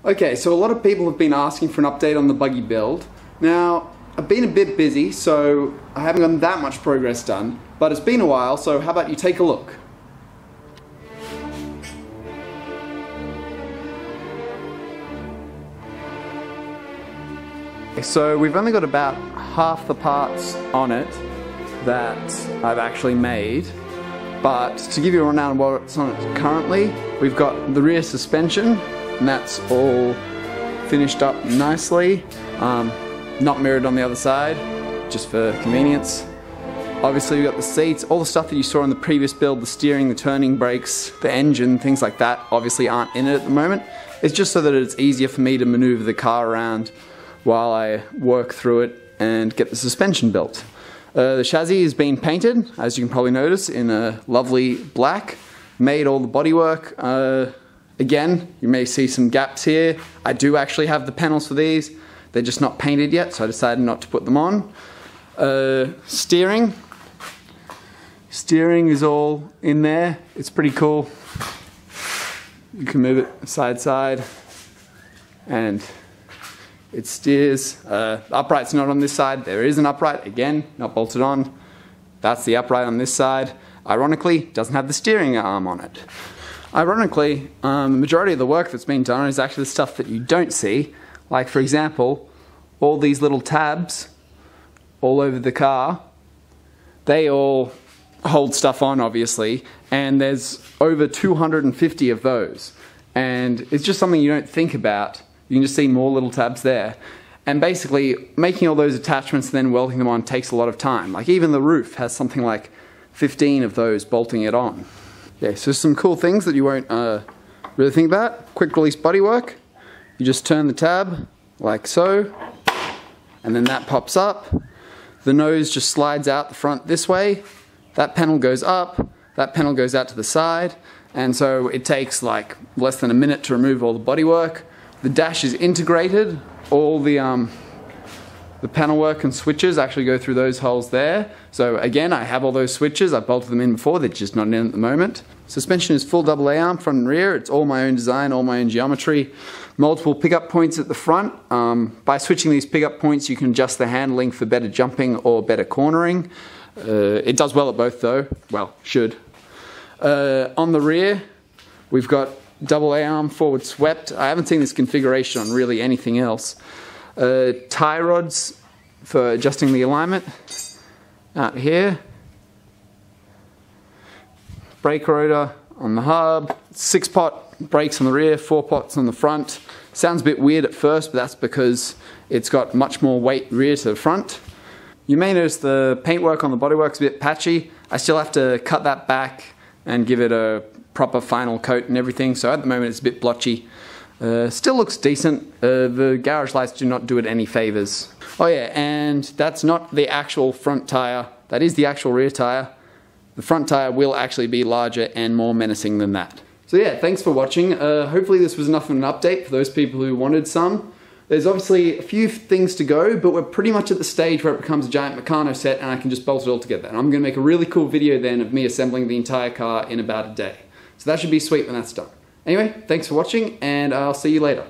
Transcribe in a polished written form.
Okay, so a lot of people have been asking for an update on the Buggy build. Now, I've been a bit busy, so I haven't gotten that much progress done, but it's been a while, so how about you take a look? So we've only got about half the parts on it that I've actually made, but to give you a rundown of what's on it currently, we've got the rear suspension, and that's all finished up nicely, not mirrored on the other side, just for convenience. Obviously we've got the seats, all the stuff that you saw in the previous build, the steering, the turning brakes, the engine, things like that obviously aren't in it at the moment. It's just so that it's easier for me to maneuver the car around while I work through it and get the suspension built. The chassis has been painted, as you can probably notice, in a lovely black. Made all the bodywork. Again, you may see some gaps here. I do actually have the panels for these. They're just not painted yet, so I decided not to put them on. Steering is all in there. It's pretty cool. You can move it side to side, and it steers. The upright's not on this side. There is an upright, again, not bolted on. That's the upright on this side. Ironically, doesn't have the steering arm on it. Ironically, the majority of the work that's been done is actually the stuff that you don't see. Like, for example, all these little tabs all over the car. They all hold stuff on, obviously, and there's over 250 of those. And it's just something you don't think about. You can just see more little tabs there. And basically, making all those attachments and then welding them on takes a lot of time. Like, even the roof has something like 15 of those bolting it on. Yeah, so some cool things that you won't really think about. Quick release bodywork. You just turn the tab, like so, and then that pops up. The nose just slides out the front this way. That panel goes up, that panel goes out to the side, and so it takes like less than a minute to remove all the bodywork. The dash is integrated. All the panel work and switches actually go through those holes there. So again, I have all those switches. I bolted them in before. They're just not in at the moment. Suspension is full AA arm, front and rear. It's all my own design, all my own geometry. Multiple pickup points at the front. By switching these pickup points, you can adjust the handling for better jumping or better cornering. It does well at both though. Well, should. On the rear, we've got AA arm, forward swept. I haven't seen this configuration on really anything else. Tie rods for adjusting the alignment out here. Brake rotor on the hub. 6-pot brakes on the rear, 4 pots on the front. Sounds a bit weird at first, but that's because it's got much more weight rear to the front. You may notice the paintwork on the bodywork's a bit patchy. I still have to cut that back and give it a proper final coat and everything, so at the moment it's a bit blotchy. Still looks decent. The garage lights do not do it any favors. Oh yeah, and that's not the actual front tire. That is the actual rear tire. The front tire will actually be larger and more menacing than that. So yeah, thanks for watching. Hopefully this was enough of an update for those people who wanted some. There's obviously a few things to go, but we're pretty much at the stage where it becomes a giant Meccano set and I can just bolt it all together. And I'm gonna make a really cool video then of me assembling the entire car in about a day. So that should be sweet when that's done. Anyway, thanks for watching, and I'll see you later.